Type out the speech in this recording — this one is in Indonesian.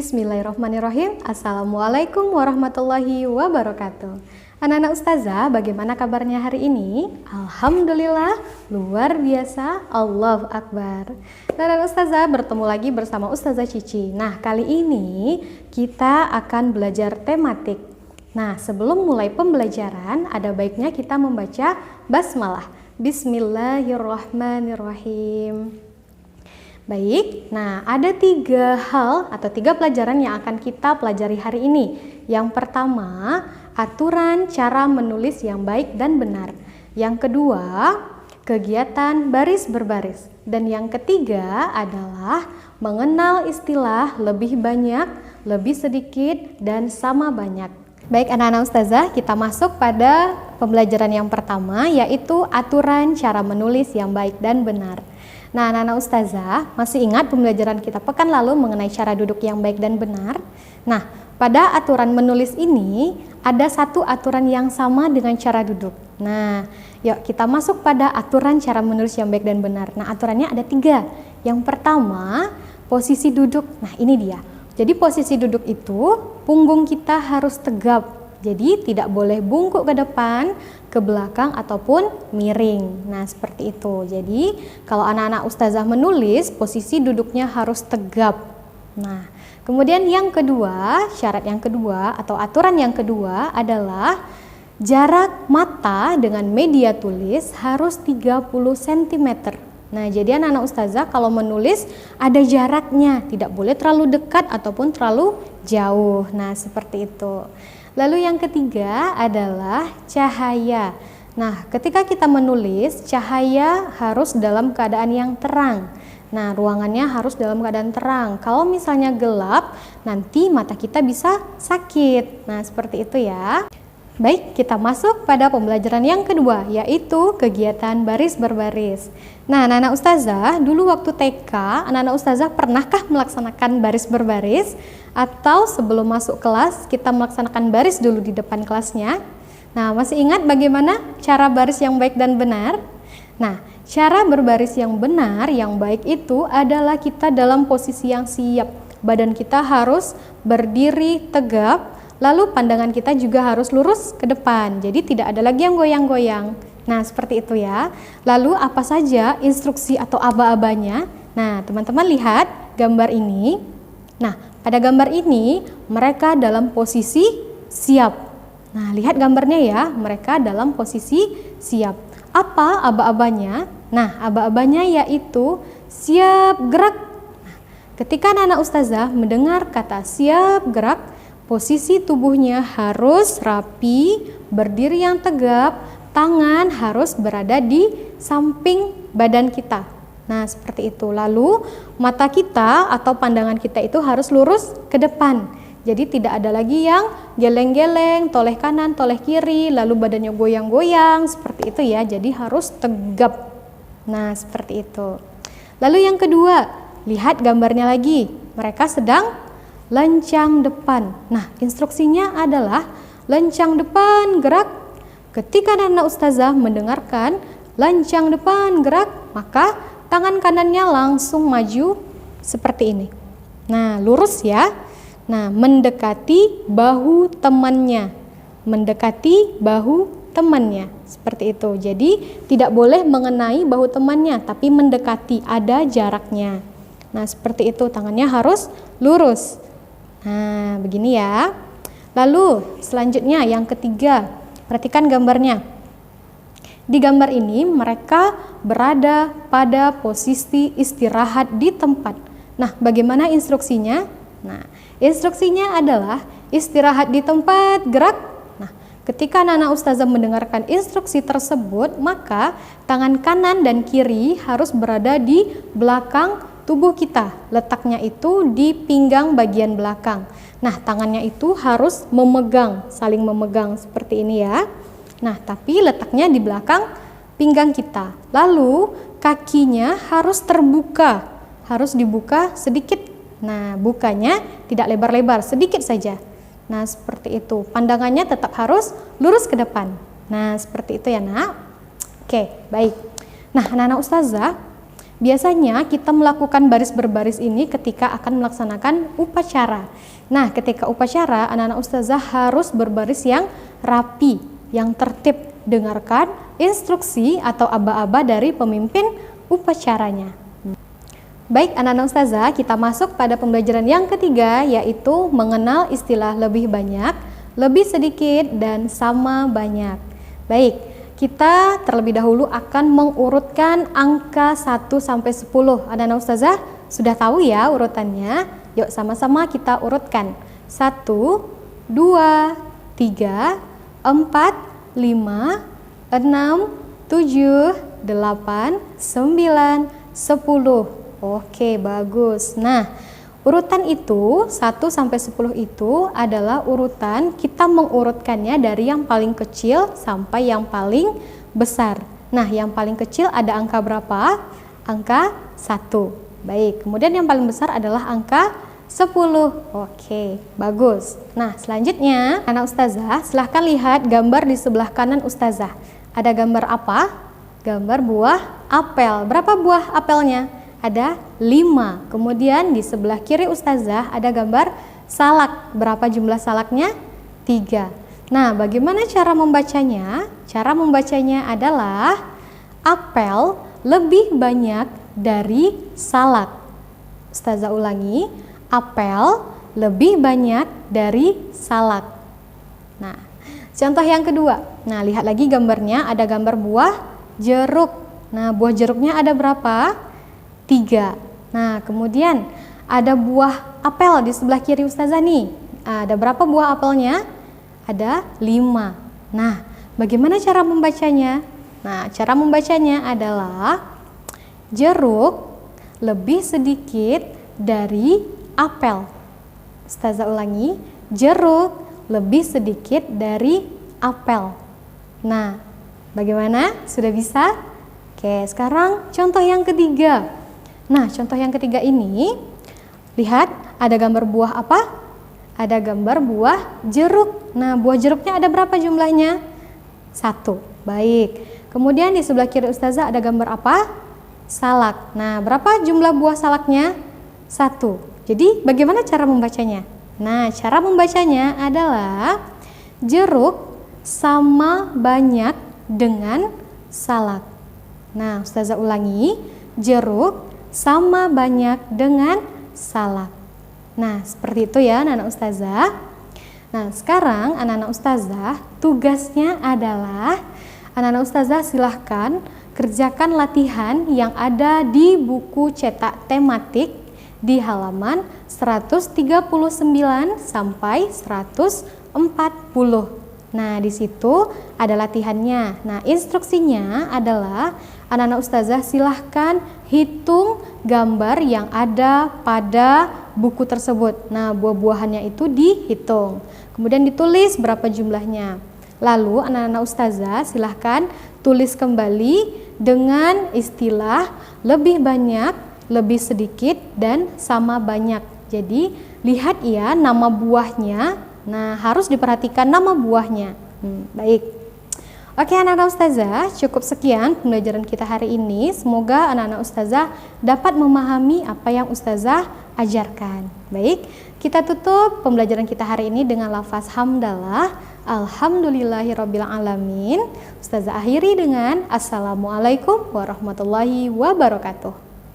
Bismillahirrahmanirrahim. Assalamualaikum warahmatullahi wabarakatuh. Anak-anak ustazah, bagaimana kabarnya hari ini? Alhamdulillah, luar biasa, Allahu Akbar. Anak-anak ustazah, bertemu lagi bersama Ustazah Cici. Nah, kali ini kita akan belajar tematik. Nah, sebelum mulai pembelajaran, ada baiknya kita membaca basmalah. Bismillahirrahmanirrahim. Baik, nah ada 3 hal atau 3 pelajaran yang akan kita pelajari hari ini. Yang pertama, aturan cara menulis yang baik dan benar. Yang kedua, kegiatan baris berbaris. Dan yang ketiga adalah mengenal istilah lebih banyak, lebih sedikit, dan sama banyak. Baik anak-anak ustazah, kita masuk pada pembelajaran yang pertama, yaitu aturan cara menulis yang baik dan benar. Nah, anak-anak ustazah, masih ingat pembelajaran kita pekan lalu mengenai cara duduk yang baik dan benar? Nah, pada aturan menulis ini, ada satu aturan yang sama dengan cara duduk. Nah, yuk kita masuk pada aturan cara menulis yang baik dan benar. Nah, aturannya ada 3. Yang pertama, posisi duduk. Nah, ini dia. Jadi posisi duduk itu, punggung kita harus tegap. Jadi tidak boleh bungkuk ke depan, ke belakang ataupun miring. Nah, seperti itu. Jadi kalau anak-anak ustazah menulis, posisi duduknya harus tegap. Nah, kemudian yang kedua, syarat yang kedua atau aturan yang kedua adalah jarak mata dengan media tulis harus 30 cm. Nah, jadi anak-anak ustazah kalau menulis ada jaraknya, tidak boleh terlalu dekat ataupun terlalu jauh. Nah, seperti itu. Lalu yang ketiga adalah cahaya. Nah, ketika kita menulis, cahaya harus dalam keadaan yang terang. Nah, ruangannya harus dalam keadaan terang. Kalau misalnya gelap, nanti mata kita bisa sakit. Nah, seperti itu ya. Baik, kita masuk pada pembelajaran yang kedua, yaitu kegiatan baris berbaris. Nah, anak-anak ustazah, dulu waktu TK, anak-anak ustazah pernahkah melaksanakan baris berbaris? Atau sebelum masuk kelas, kita melaksanakan baris dulu di depan kelasnya? Nah, masih ingat bagaimana cara baris yang baik dan benar? Nah, cara berbaris yang benar, yang baik itu adalah kita dalam posisi yang siap. Badan kita harus berdiri tegap, lalu pandangan kita juga harus lurus ke depan, jadi tidak ada lagi yang goyang-goyang. Nah, seperti itu ya. Lalu apa saja instruksi atau aba-abanya? Nah, teman-teman lihat gambar ini. Nah, pada gambar ini mereka dalam posisi siap. Nah, lihat gambarnya ya, mereka dalam posisi siap. Apa aba-abanya? Nah, aba-abanya yaitu siap gerak. Nah, ketika anak-anak ustazah mendengar kata siap gerak, posisi tubuhnya harus rapi, berdiri yang tegap, tangan harus berada di samping badan kita. Nah, seperti itu. Lalu mata kita atau pandangan kita itu harus lurus ke depan. Jadi tidak ada lagi yang geleng-geleng, toleh kanan, toleh kiri, lalu badannya goyang-goyang, seperti itu ya. Jadi harus tegap. Nah, seperti itu. Lalu yang kedua, lihat gambarnya lagi. Mereka sedang lencang depan. Nah, instruksinya adalah lencang depan, gerak. Ketika anak ustazah mendengarkan lencang depan, gerak, maka tangan kanannya langsung maju seperti ini. Nah, lurus ya. Nah, mendekati bahu temannya. Mendekati bahu temannya. Seperti itu. Jadi, tidak boleh mengenai bahu temannya, tapi mendekati, ada jaraknya. Nah, seperti itu. Tangannya harus lurus. Nah, begini ya. Lalu, selanjutnya yang ketiga. Perhatikan gambarnya. Di gambar ini mereka berada pada posisi istirahat di tempat. Nah, bagaimana instruksinya? Nah, instruksinya adalah istirahat di tempat, gerak. Nah, ketika anak-anak ustazah mendengarkan instruksi tersebut, maka tangan kanan dan kiri harus berada di belakang tubuh kita. Letaknya itu di pinggang bagian belakang. Nah, tangannya itu harus memegang, saling memegang seperti ini ya. Nah, tapi letaknya di belakang pinggang kita. Lalu kakinya harus terbuka, harus dibuka sedikit. Nah, bukanya tidak lebar-lebar, sedikit saja. Nah, seperti itu. Pandangannya tetap harus lurus ke depan. Nah, seperti itu ya, Nak. Oke, baik. Nah, anak-anak ustazah, Biasanya kita melakukan baris berbaris ini ketika akan melaksanakan upacara. Nah, ketika upacara, anak-anak ustazah harus berbaris yang rapi, yang tertib. Dengarkan instruksi atau aba-aba dari pemimpin upacaranya. Baik anak-anak ustazah, kita masuk pada pembelajaran yang ketiga, yaitu mengenal istilah lebih banyak, lebih sedikit, dan sama banyak. Baik, kita terlebih dahulu akan mengurutkan angka 1 sampai 10. Anak-anak ustazah sudah tahu ya urutannya. Yuk sama-sama kita urutkan. 1, 2, 3, 4, 5, 6, 7, 8, 9, 10. Oke, bagus. Nah, urutan itu 1 sampai 10 itu adalah urutan kita mengurutkannya dari yang paling kecil sampai yang paling besar. Nah, yang paling kecil ada angka berapa? Angka 1. Baik, kemudian yang paling besar adalah angka 10. Oke, bagus. Nah, selanjutnya anak ustazah silahkan lihat gambar di sebelah kanan ustazah. Ada gambar apa? Gambar buah apel. Berapa buah apelnya? Ada 5. Kemudian di sebelah kiri ustazah ada gambar salak. Berapa jumlah salaknya? 3. Nah, bagaimana cara membacanya? Cara membacanya adalah apel lebih banyak dari salak. Ustazah ulangi, apel lebih banyak dari salak. Nah, contoh yang kedua. Nah, lihat lagi gambarnya, ada gambar buah jeruk. Nah, buah jeruknya ada berapa? 3. Nah, kemudian ada buah apel di sebelah kiri ustazah nih. Ada berapa buah apelnya? Ada 5. Nah, bagaimana cara membacanya? Nah, cara membacanya adalah jeruk lebih sedikit dari apel. Ustazah ulangi, jeruk lebih sedikit dari apel. Nah, bagaimana? Sudah bisa? Oke, sekarang contoh yang ketiga. Nah, contoh yang ketiga ini, lihat ada gambar buah apa? Ada gambar buah jeruk. Nah, buah jeruknya ada berapa jumlahnya? 1. Baik. Kemudian di sebelah kiri ustazah ada gambar apa? Salak. Nah, berapa jumlah buah salaknya? 1. Jadi, bagaimana cara membacanya? Nah, cara membacanya adalah jeruk sama banyak dengan salak. Nah, ustazah ulangi, jeruk sama banyak dengan salak. Nah, seperti itu ya anak-anak ustazah. Nah, sekarang anak-anak ustazah tugasnya adalah anak-anak ustazah silahkan kerjakan latihan yang ada di buku cetak tematik di halaman 139 sampai 140. Nah, di situ ada latihannya. Nah, instruksinya adalah anak-anak ustazah silahkan hitung gambar yang ada pada buku tersebut. Nah, buah-buahannya itu dihitung. Kemudian ditulis berapa jumlahnya. Lalu anak-anak ustazah silahkan tulis kembali dengan istilah lebih banyak, lebih sedikit, dan sama banyak. Jadi, lihat ya nama buahnya. Nah, harus diperhatikan nama buahnya. Baik. Oke anak-anak ustazah, cukup sekian pembelajaran kita hari ini. Semoga anak-anak ustazah dapat memahami apa yang ustazah ajarkan. Baik, kita tutup pembelajaran kita hari ini dengan lafaz hamdalah. Alhamdulillahirabbil alamin. Ustazah akhiri dengan assalamualaikum warahmatullahi wabarakatuh.